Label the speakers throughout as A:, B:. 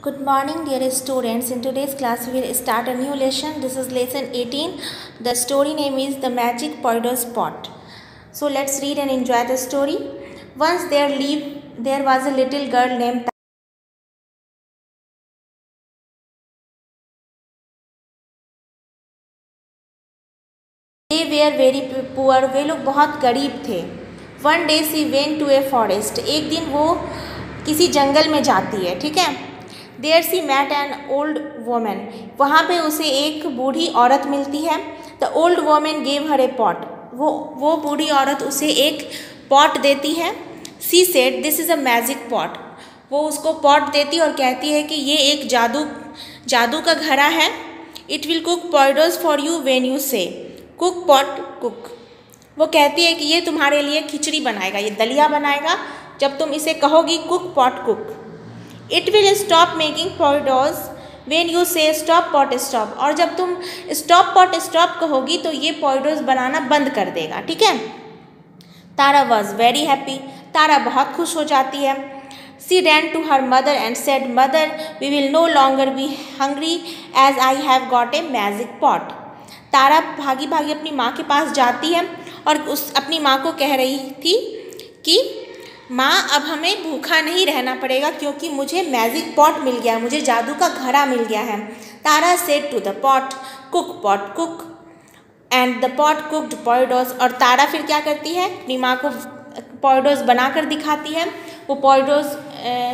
A: Good morning, dear students. In today's class, we will start a new lesson. This is lesson 18. The story name is The Magic Poidos Pot. So let's read and enjoy the story. Once there was a little girl named They were very poor. वे लोग बहुत गरीब थे. One day she went to a forest. एक दिन वो किसी जंगल में जाती है, ठीक है. There she met an old woman. वहाँ पे उसे एक बूढ़ी औरत मिलती है. The old woman gave her a pot. वो बूढ़ी औरत उसे एक पॉट देती है. She said, "This is a magic pot." वो उसको पॉट देती और कहती है कि ये एक जादू का घड़ा है. It will cook poidos for you when you say. Cook pot cook. वो कहती है कि ये तुम्हारे लिए खिचड़ी बनाएगा, ये दलिया बनाएगा जब तुम इसे कहोगी cook pot cook. It will stop making poidos when you say stop pot stop. और जब तुम stop pot stop कहोगी तो ये poidos बनाना बंद कर देगा, ठीक है. तारा was very happy. तारा बहुत खुश हो जाती है. She ran to her mother and said, "Mother, we will no longer be hungry as I have got a magic pot." तारा भागी भागी अपनी माँ के पास जाती है और अपनी माँ को कह रही थी कि माँ, अब हमें भूखा नहीं रहना पड़ेगा क्योंकि मुझे मैजिक पॉट मिल गया, मुझे जादू का घड़ा मिल गया है. Tara said to the pot cook pot cook and the pot cooked porridge. और तारा फिर क्या करती है, अपनी माँ को पोइडोस बनाकर दिखाती है. वो पोइडोस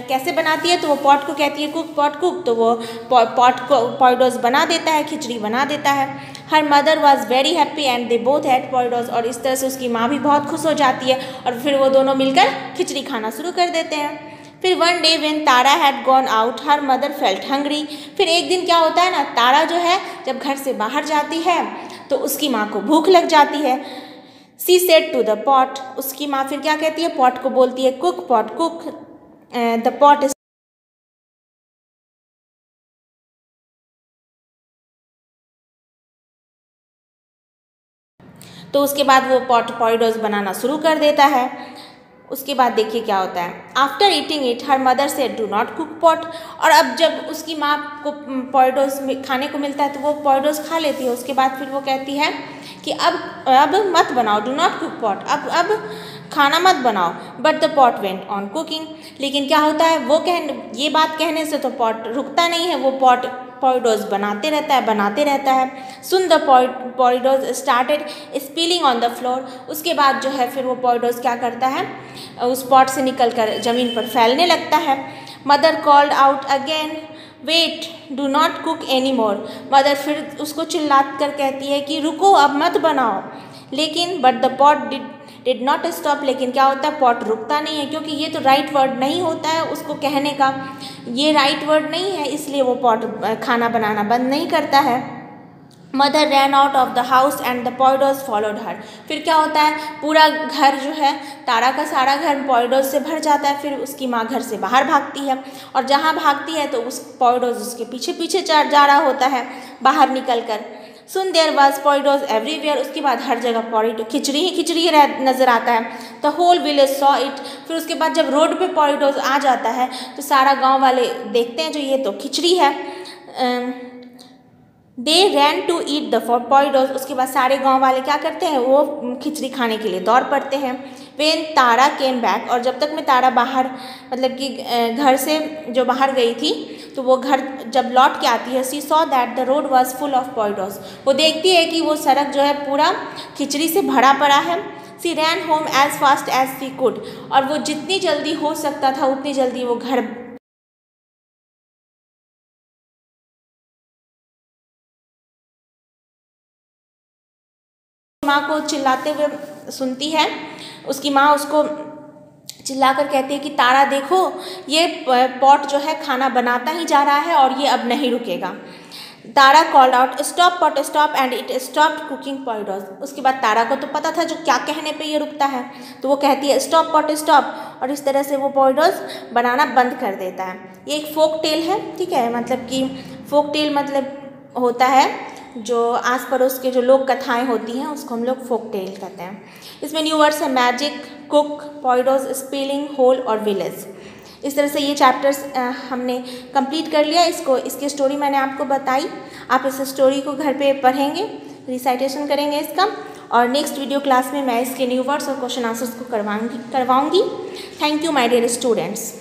A: कैसे बनाती है, तो वो पॉट को कहती है कुक पॉट कुक, तो वो पॉट को पोइडोस बना देता है, खिचड़ी बना देता है. Her mother was very happy and they both had porridge. और इस तरह से उसकी माँ भी बहुत खुश हो जाती है और फिर वो दोनों मिलकर खिचड़ी खाना शुरू कर देते हैं. फिर one day when Tara had gone out her mother felt hungry. फिर एक दिन क्या होता है ना, तारा जो है जब घर से बाहर जाती है तो उसकी माँ को भूख लग जाती है. She said to the pot. उसकी माँ फिर क्या कहती है, पॉट को बोलती है cook pot cook. The pot is तो उसके बाद वो पोइडोस बनाना शुरू कर देता है. उसके बाद देखिए क्या होता है. After eating it her mother से डू नॉट कुक पॉट. और अब जब उसकी माँ को पोइडोस खाने को मिलता है तो वो पोइडोस खा लेती है. उसके बाद फिर वो कहती है कि अब मत बनाओ, डू नॉट कुक पॉट, अब खाना मत बनाओ. But the pot went on cooking. लेकिन क्या होता है, वो ये बात कहने से तो पॉट रुकता नहीं है, वो पॉट पोइडोस बनाते रहता है. Soon the porridge started spilling on the floor. उसके बाद जो है फिर वो पोइडोस क्या करता है, उस पॉट से निकल कर ज़मीन पर फैलने लगता है. Mother called out again, wait do not cook any more. Mother फिर उसको चिल्ला कर कहती है कि रुको, अब मत बनाओ. लेकिन but the pot did not stop. लेकिन क्या होता है, पॉट रुकता नहीं है क्योंकि ये तो राइट वर्ड नहीं होता है उसको कहने का, ये राइट वर्ड नहीं है, इसलिए वो पॉट खाना बनाना बंद नहीं करता है. Mother ran out of the house and the porridge followed her. फिर क्या होता है, पूरा घर जो है, तारा का सारा घर पोइडोस से भर जाता है. फिर उसकी माँ घर से बाहर भागती है और जहाँ भागती है तो उस पोइडोस उसके पीछे पीछे जा रहा होता है बाहर निकल कर. Soon there was porridge everywhere. उसके बाद हर जगह खिचड़ी ही नज़र आता है. The whole village saw it. फिर उसके बाद जब रोड पे पोइडोस आ जाता है तो सारा गांव वाले देखते हैं जो ये तो खिचड़ी है. दे रैन टू ईट द पोइडोस. उसके बाद सारे गांव वाले क्या करते हैं, वो खिचड़ी खाने के लिए दौड़ पड़ते हैं. When Tara came back. और जब तक मैं तारा बाहर मतलब कि घर से जो बाहर गई थी तो वो घर जब लौट के आती है, she saw that the road was full of porridge. वो देखती है कि वो सड़क जो है पूरा खिचड़ी से भरा पड़ा है. She ran home as fast as she could. और वो जितनी जल्दी हो सकता था उतनी जल्दी वो घर माँ को चिल्लाते हुए सुनती है. उसकी माँ उसको चिल्लाकर कहती है कि तारा देखो, ये पॉट जो है खाना बनाता ही जा रहा है और ये अब नहीं रुकेगा. Tara called out stop pot stop and it stopped cooking porridge. उसके बाद तारा को तो पता था जो क्या कहने पे ये रुकता है, तो वो कहती है स्टॉप पॉट स्टॉप. और इस तरह से वो पोइडोस बनाना बंद कर देता है. ये एक फोक टेल है, ठीक है. मतलब कि फोक टेल मतलब होता है जो आस पड़ोस के जो लोक कथाएँ होती हैं उसको हम लोग फोक टेल कहते हैं. इसमें न्यू वर्ड्स है मैजिक, कुक, पोइडोस, स्पिलिंग, होल और विलेज. इस तरह से ये चैप्टर्स हमने कंप्लीट कर लिया। इसकी स्टोरी मैंने आपको बताई। आप इस स्टोरी को घर पे पढ़ेंगे, रिसाइटेशन करेंगे इसका, और नेक्स्ट वीडियो क्लास में मैं इसके न्यू वर्ड्स और क्वेश्चन आंसर्स को करवाऊंगी। Thank you my dear students.